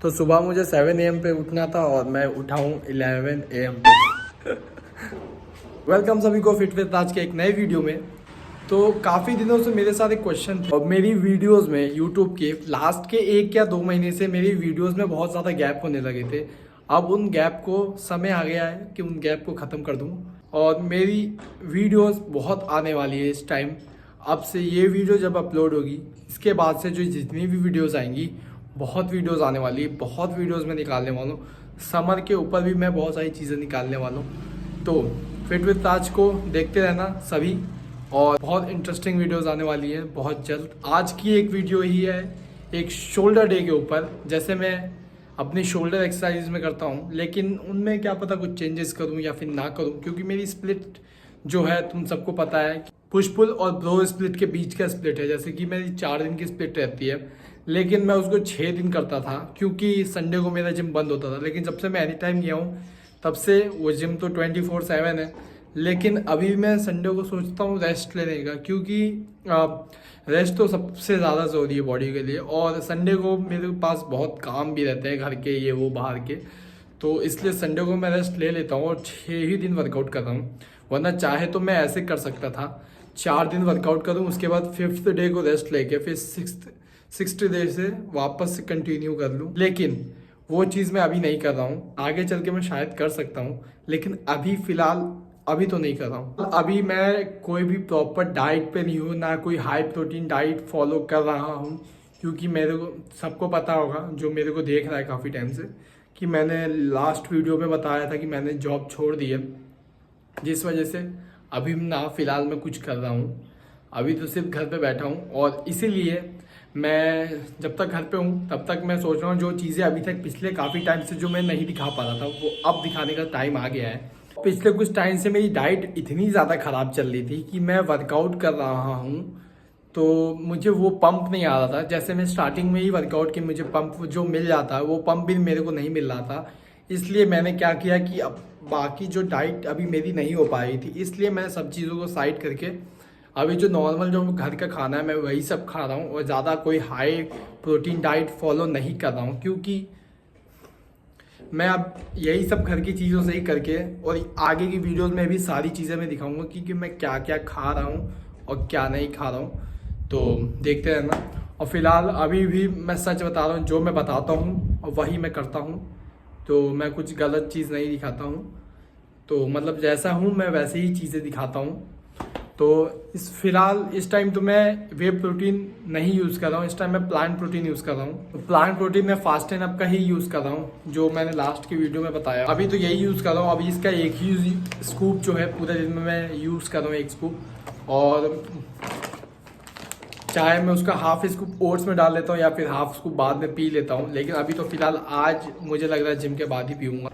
तो सुबह मुझे 7 AM पे उठना था और मैं उठा हूँ 11 AM पे। वेलकम सभी को फिट विद आज के एक नए वीडियो में। तो काफ़ी दिनों से मेरे साथ एक क्वेश्चन था और मेरी वीडियोस में यूट्यूब के लास्ट के 1 या 2 महीने से मेरी वीडियोस में बहुत ज़्यादा गैप होने लगे थे। अब उन गैप को समय आ गया है कि उन गैप को ख़त्म कर दूँ और मेरी वीडियोस बहुत आने वाली है इस टाइम। अब से ये वीडियो जब अपलोड होगी इसके बाद से जो जितनी भी वीडियोस आएंगी बहुत वीडियोस आने वाली है, बहुत वीडियोस मैं निकालने वाला हूँ। समर के ऊपर भी मैं बहुत सारी चीज़ें निकालने वाला हूँ। तो फिट विद ताज को देखते रहना सभी और बहुत इंटरेस्टिंग वीडियोस आने वाली है बहुत जल्द। आज की एक वीडियो ही है एक शोल्डर डे के ऊपर। जैसे मैं अपनी शोल्डर एक्सरसाइज में करता हूँ लेकिन उनमें क्या पता कुछ चेंजेस करूँ या फिर ना करूँ, क्योंकि मेरी स्प्लिट जो है तुम सबको पता है पुश पुल और ब्रो स्प्लिट के बीच का स्प्लिट है। जैसे कि मेरी 4 दिन की स्प्लिट रहती है लेकिन मैं उसको 6 दिन करता था क्योंकि संडे को मेरा जिम बंद होता था। लेकिन जब से मैं एनी टाइम गया हूँ तब से वो जिम तो 24/7 है। लेकिन अभी मैं संडे को सोचता हूँ रेस्ट लेने का, क्योंकि रेस्ट तो सबसे ज़्यादा ज़रूरी है बॉडी के लिए। और संडे को मेरे पास बहुत काम भी रहते हैं घर के ये वो बाहर के, तो इसलिए संडे को मैं रेस्ट ले लेता हूँ और 6 ही दिन वर्कआउट करता हूँ। वरना चाहे तो मैं ऐसे कर सकता था 4 दिन वर्कआउट करूँ उसके बाद 5th डे को रेस्ट लेके फिर 6th डे से वापस से कंटिन्यू कर लूँ। लेकिन वो चीज़ मैं अभी नहीं कर रहा हूँ, आगे चल के मैं शायद कर सकता हूँ लेकिन अभी फ़िलहाल अभी तो नहीं कर रहा हूँ। अभी मैं कोई भी प्रॉपर डाइट पे नहीं हूँ, ना कोई हाई प्रोटीन डाइट फॉलो कर रहा हूँ, क्योंकि मेरे को सबको पता होगा जो मेरे को देख रहा है काफ़ी टाइम से कि मैंने लास्ट वीडियो में बताया था कि मैंने जॉब छोड़ दी है, जिस वजह से अभी ना फ़िलहाल मैं कुछ कर रहा हूँ। अभी तो सिर्फ घर पे बैठा हूँ और इसीलिए मैं जब तक घर पे हूँ तब तक मैं सोच रहा हूँ जो चीज़ें अभी तक पिछले काफ़ी टाइम से जो मैं नहीं दिखा पा रहा था वो अब दिखाने का टाइम आ गया है। पिछले कुछ टाइम से मेरी डाइट इतनी ज़्यादा ख़राब चल रही थी कि मैं वर्कआउट कर रहा हूँ तो मुझे वो पंप नहीं आ रहा था। जैसे मैं स्टार्टिंग में ही वर्कआउट की मुझे पंप जो मिल जाता है वो पंप भी मेरे को नहीं मिल रहा था। इसलिए मैंने क्या किया कि अब बाकी जो डाइट अभी मेरी नहीं हो पा रही थी इसलिए मैं सब चीज़ों को साइड करके अभी जो नॉर्मल जो घर का खाना है मैं वही सब खा रहा हूँ और ज़्यादा कोई हाई प्रोटीन डाइट फॉलो नहीं कर रहा हूँ, क्योंकि मैं अब यही सब घर की चीज़ों से ही करके और आगे की वीडियोस में भी सारी चीज़ें मैं दिखाऊंगा कि मैं क्या क्या खा रहा हूँ और क्या नहीं खा रहा हूँ। तो देखते रहना। और फिलहाल अभी भी मैं सच बता रहा हूँ, जो मैं बताता हूँ और वही मैं करता हूँ, तो मैं कुछ गलत चीज़ नहीं दिखाता हूँ। तो मतलब जैसा हूँ मैं वैसे ही चीज़ें दिखाता हूँ। तो फिलहाल इस टाइम तो मैं वे प्रोटीन नहीं यूज़ कर रहा हूँ, इस टाइम मैं प्लांट प्रोटीन यूज़ कर रहा हूँ। तो प्लांट प्रोटीन में फास्ट एंड अप का ही यूज़ कर रहा हूँ जो मैंने लास्ट की वीडियो में बताया। अभी तो यही यूज़ कर रहा हूँ। अभी इसका एक ही स्कूप जो है पूरे दिन में मैं यूज़ कर रहा हूँ, एक स्कूप। और चाहे मैं उसका हाफ स्कूप ओट्स में डाल लेता हूँ या फिर हाफ स्कूप बाद में पी लेता हूँ, लेकिन अभी तो फिलहाल आज मुझे लग रहा है जिम के बाद ही पीऊँगा।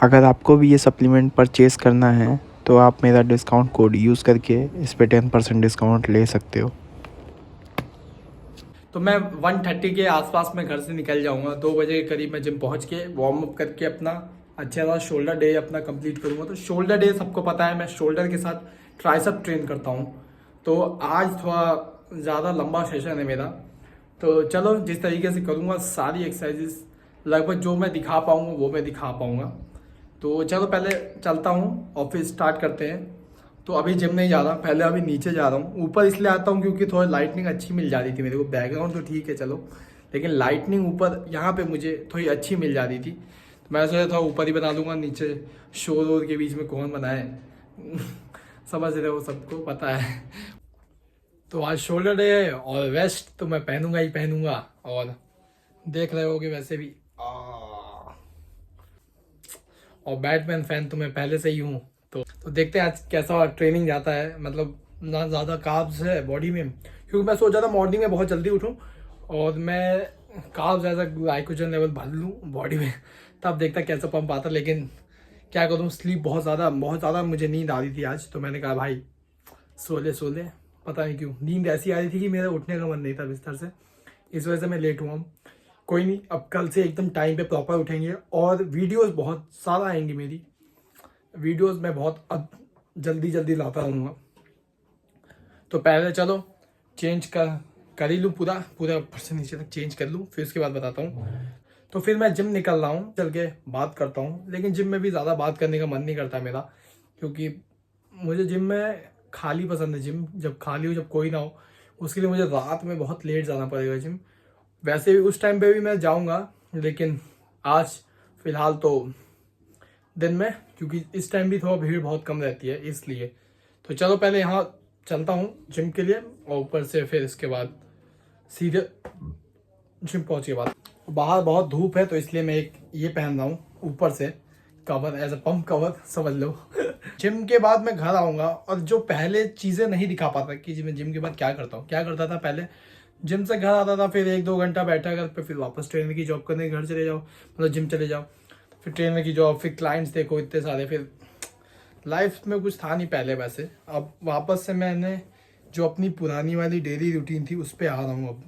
अगर आपको भी ये सप्लीमेंट परचेज़ करना है तो आप मेरा डिस्काउंट कोड यूज़ करके इस पे 10% डिस्काउंट ले सकते हो। तो मैं 1:30 के आसपास मैं घर से निकल जाऊंगा। 2 बजे के करीब मैं जिम पहुंच के वार्म अप करके अपना अच्छा सा शोल्डर डे अपना कंप्लीट करूंगा। तो शोल्डर डे सबको पता है मैं शोल्डर के साथ ट्राइसेप ट्रेन करता हूं, तो आज थोड़ा ज़्यादा लंबा सेशन है मेरा। तो चलो जिस तरीके से करूँगा सारी एक्सरसाइजेस लगभग जो मैं दिखा पाऊँगा वो मैं दिखा पाऊँगा। तो चलो पहले चलता हूँ और फिर स्टार्ट करते हैं। तो अभी जिम नहीं जा रहा, पहले अभी नीचे जा रहा हूँ। ऊपर इसलिए आता हूँ क्योंकि थोड़ी लाइटनिंग अच्छी मिल जा रही थी मेरे को। बैकग्राउंड तो ठीक है चलो, लेकिन लाइटनिंग ऊपर यहाँ पे मुझे थोड़ी अच्छी मिल जा रही थी, तो मैं सोचा था ऊपर ही बना लूँगा, नीचे शोर वोर के बीच में कौन बनाए। समझ रहे हो, सबको पता है। तो आज शोल्डर डे है और वेस्ट तो मैं पहनूंगा ही पहनूंगा। और देख रहे होगे वैसे भी और बैटमैन फैन तो मैं पहले से ही हूँ। तो देखते हैं आज कैसा ट्रेनिंग जाता है। मतलब ना ज़्यादा कार्ब्स है बॉडी में, क्योंकि मैं सोचा था मॉर्निंग में बहुत जल्दी उठूँ और मैं कार्ब्स एज ग्लाइकोजन लेवल भर लूँ बॉडी में, तब देखता कैसा पंप आता। लेकिन क्या करूँ, स्लीप बहुत ज़्यादा मुझे नींद आ रही थी आज, तो मैंने कहा भाई सोले पता नहीं क्यों नींद ऐसी आ रही थी कि मेरा उठने का मन नहीं था बिस्तर से, इस वजह से मैं लेट हुआ। कोई नहीं, अब कल से एकदम टाइम पे प्रॉपर उठेंगे और वीडियोस बहुत सारा आएंगी मेरी वीडियोस मैं बहुत अब जल्दी लाता रहूँगा। तो पहले चलो चेंज कर कर ही लूँ, पूरा ऊपर से नीचे तक चेंज कर लूँ, फिर उसके बाद बताता हूँ। तो फिर मैं जिम निकल रहा हूँ, चल के बात करता हूँ। लेकिन जिम में भी ज़्यादा बात करने का मन नहीं करता मेरा, क्योंकि मुझे जिम में खाली पसंद है। जिम जब खाली हो, जब कोई ना हो, उसके लिए मुझे रात में बहुत लेट जाना पड़ेगा जिम। वैसे भी उस टाइम पे भी मैं जाऊँगा, लेकिन आज फ़िलहाल तो दिन में, क्योंकि इस टाइम भी थोड़ा भीड़ बहुत कम रहती है इसलिए। तो चलो पहले यहाँ चलता हूँ जिम के लिए, और ऊपर से फिर इसके बाद सीधे जिम पहुँच के बाद। बाहर बहुत धूप है, तो इसलिए मैं एक ये पहन रहा हूँ ऊपर से cover, as a pump cover समझ लो। जिम के बाद मैं घर आऊँगा, और जो पहले चीज़ें नहीं दिखा पाता कि मैं जिम के बाद क्या करता था पहले। जिम से घर आता था, फिर 1-2 घंटा बैठा घर पे, फिर वापस ट्रेनर की जॉब करने घर चले जाओ, मतलब जिम चले जाओ, फिर ट्रेनर की जॉब, फिर क्लाइंट्स देखो इतने सारे, फिर लाइफ में कुछ था नहीं पहले वैसे। अब वापस से मैंने जो अपनी पुरानी वाली डेली रूटीन थी उस पर आ रहा हूँ अब।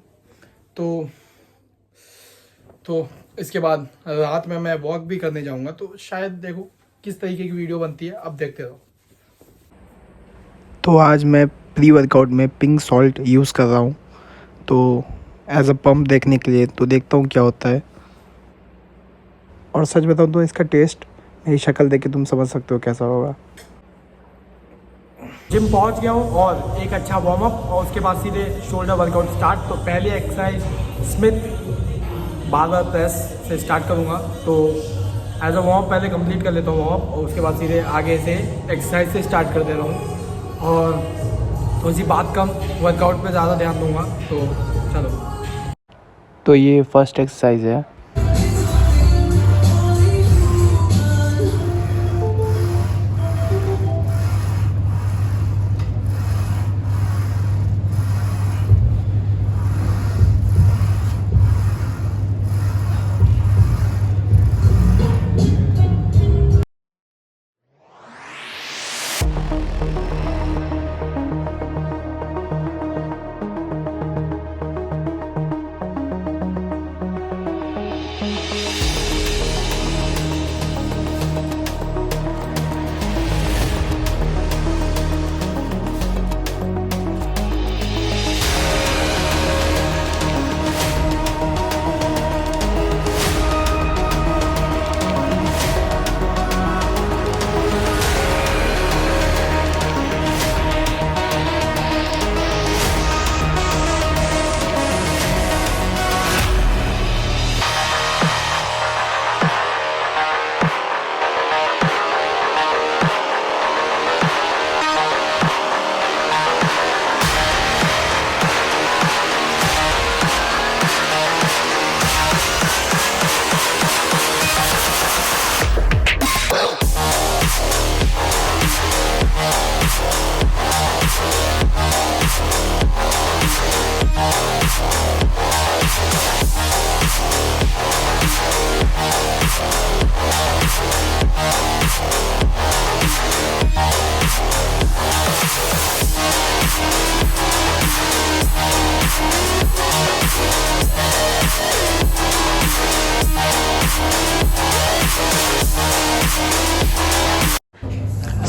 तो इसके बाद रात में मैं वॉक भी करने जाऊँगा, तो शायद देखो किस तरीके की वीडियो बनती है, अब देखते रहो। तो आज मैं प्री वर्कआउट में पिंक सॉल्ट यूज़ कर रहा हूँ, तो एज अ पंप देखने के लिए, तो देखता हूँ क्या होता है। और सच बताऊँ तो इसका टेस्ट मेरी शक्ल देख के तुम समझ सकते हो कैसा होगा। जिम पहुंच गया हूँ, और एक अच्छा वार्म अप, और उसके बाद सीधे शोल्डर वर्कआउट स्टार्ट। तो पहले एक्सरसाइज स्मिथ बारबेल प्रेस से स्टार्ट करूँगा। तो एज अ वार्म अप पहले कंप्लीट कर लेता हूँ वार्म अप, और उसके बाद सीधे आगे से एक्सरसाइज से स्टार्ट कर दे रहा हूँ, और थोड़ी सी बात कम, वर्कआउट पे ज़्यादा ध्यान दूँगा। तो चलो। तो ये फर्स्ट एक्सरसाइज है।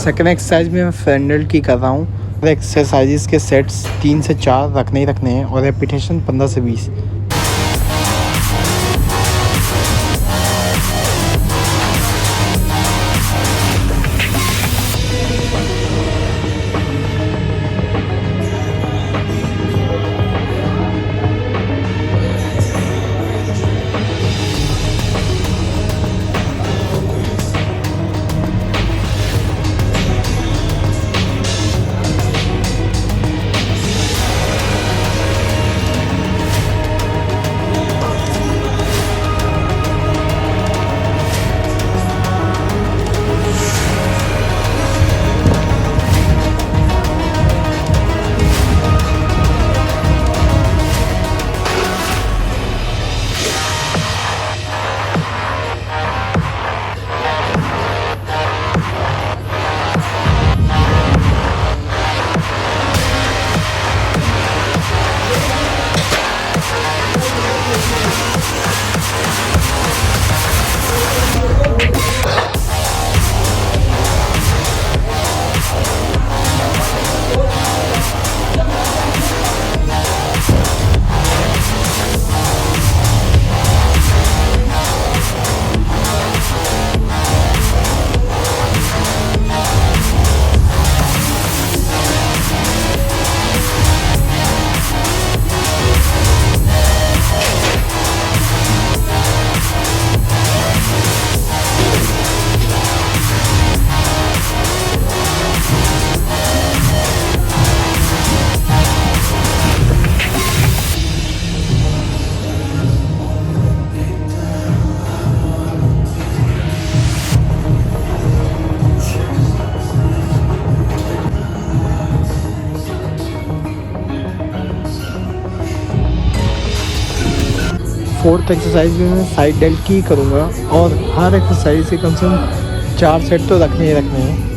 सेकेंड एक्सरसाइज में मैं फ्रेंडल की कर रहा हूँ। एक्सरसाइजेस के सेट्स 3 से 4 रखने ही रखने हैं, और रेपिटेशन 15 से 20। फर्स्ट एक्सरसाइज में मैं साइड डेल्ट की करूँगा और हर एक्सरसाइज से कम से कम 4 सेट तो रखने ही रखने हैं।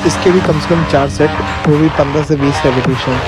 इसके भी कम से कम 4 सेट, वो भी 15 से 20 रेपिटेशन।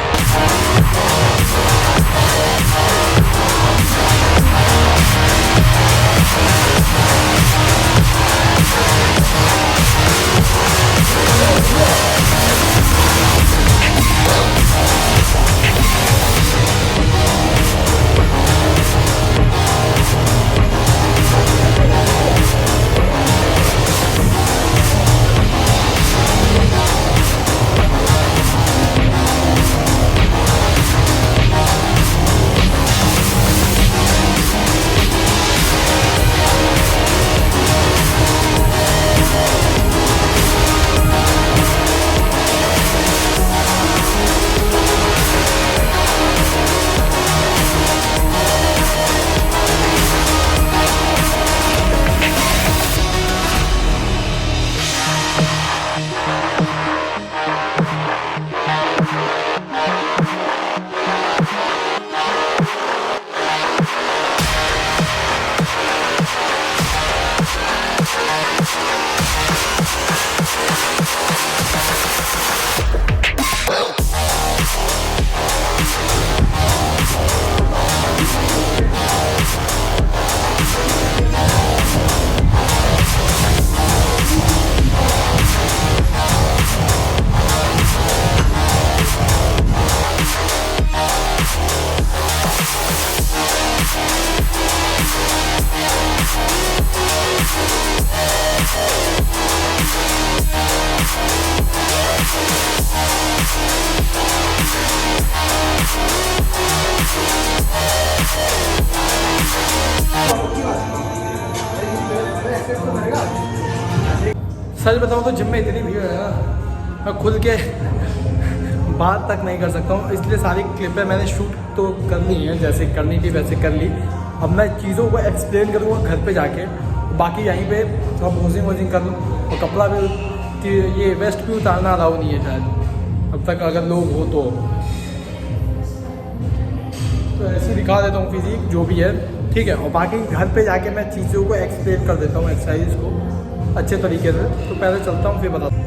सच बताऊँ तो जिम में इतनी भीड़ है ना, मैं खुल के बात तक नहीं कर सकता हूँ, इसलिए सारी क्लिपें मैंने शूट तो करनी है, जैसे करनी थी वैसे कर ली। अब मैं चीज़ों को एक्सप्लेन करूँगा घर पे जाके, बाकी यहीं पे थोड़ा वॉशिंग कर लूँ। और कपड़ा भी कि ये वेस्ट भी उतारना अलाउ नहीं है शायद अब तक, अगर लोग हो तो ऐसे दिखा देता हूँ फिजिक जो भी है, ठीक है। और बाकी घर पे जाके मैं चीज़ों को एक्सप्लेन कर देता हूँ, एक्सरसाइज को अच्छे तरीके से। तो पहले चलता हूँ फिर बताता हूँ।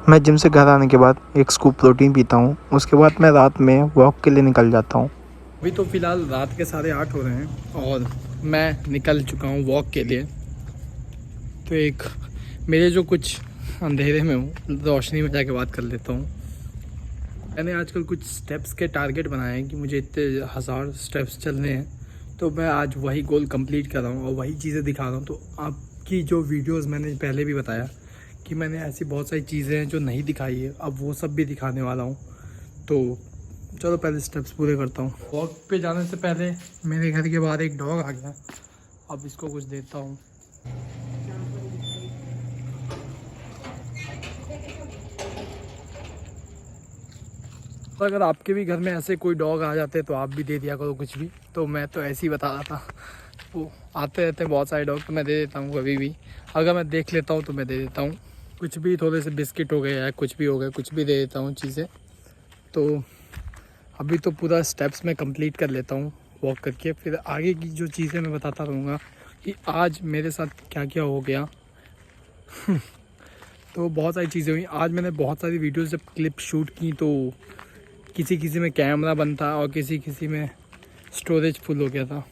मैं जिम से घर आने के बाद एक स्कूप प्रोटीन पीता हूँ, उसके बाद मैं रात में वॉक के लिए निकल जाता हूँ। अभी तो फ़िलहाल रात के 8:30 हो रहे हैं और मैं निकल चुका हूँ वॉक के लिए। तो एक मेरे जो कुछ अंधेरे में हूँ रोशनी में जाके बात कर लेता हूँ। मैंने आजकल कुछ स्टेप्स के टारगेट बनाए हैं कि मुझे इतने 1000 स्टेप्स चलने हैं, तो मैं आज वही गोल कंप्लीट कर रहा हूँ और वही चीज़ें दिखा रहा हूँ। तो आपकी जो वीडियोस मैंने पहले भी बताया कि मैंने ऐसी बहुत सारी चीज़ें हैं जो नहीं दिखाई है, अब वो सब भी दिखाने वाला हूँ। तो चलो पहले स्टेप्स पूरे करता हूँ। वॉक पे जाने से पहले मेरे घर के बाहर एक डॉग आ गया, अब इसको कुछ देता हूँ। तो अगर आपके भी घर में ऐसे कोई डॉग आ जाते तो आप भी दे दिया करो कुछ भी। तो मैं तो ऐसे ही बता रहा था, वो आते रहते हैं बहुत सारे डॉग, तो मैं दे देता हूँ कभी भी। अगर मैं देख लेता हूँ तो मैं दे देता हूँ कुछ भी, थोड़े से बिस्किट हो गए या कुछ भी हो गए, कुछ भी दे देता हूँ चीज़ें। तो अभी तो पूरा स्टेप्स मैं कंप्लीट कर लेता हूँ वॉक करके, फिर आगे की जो चीज़ें मैं बताता रहूँगा कि आज मेरे साथ क्या क्या हो गया। तो बहुत सारी चीज़ें हुई आज। मैंने बहुत सारी वीडियोस जब क्लिप शूट की तो किसी किसी में कैमरा बंद था और किसी किसी में स्टोरेज फुल हो गया था।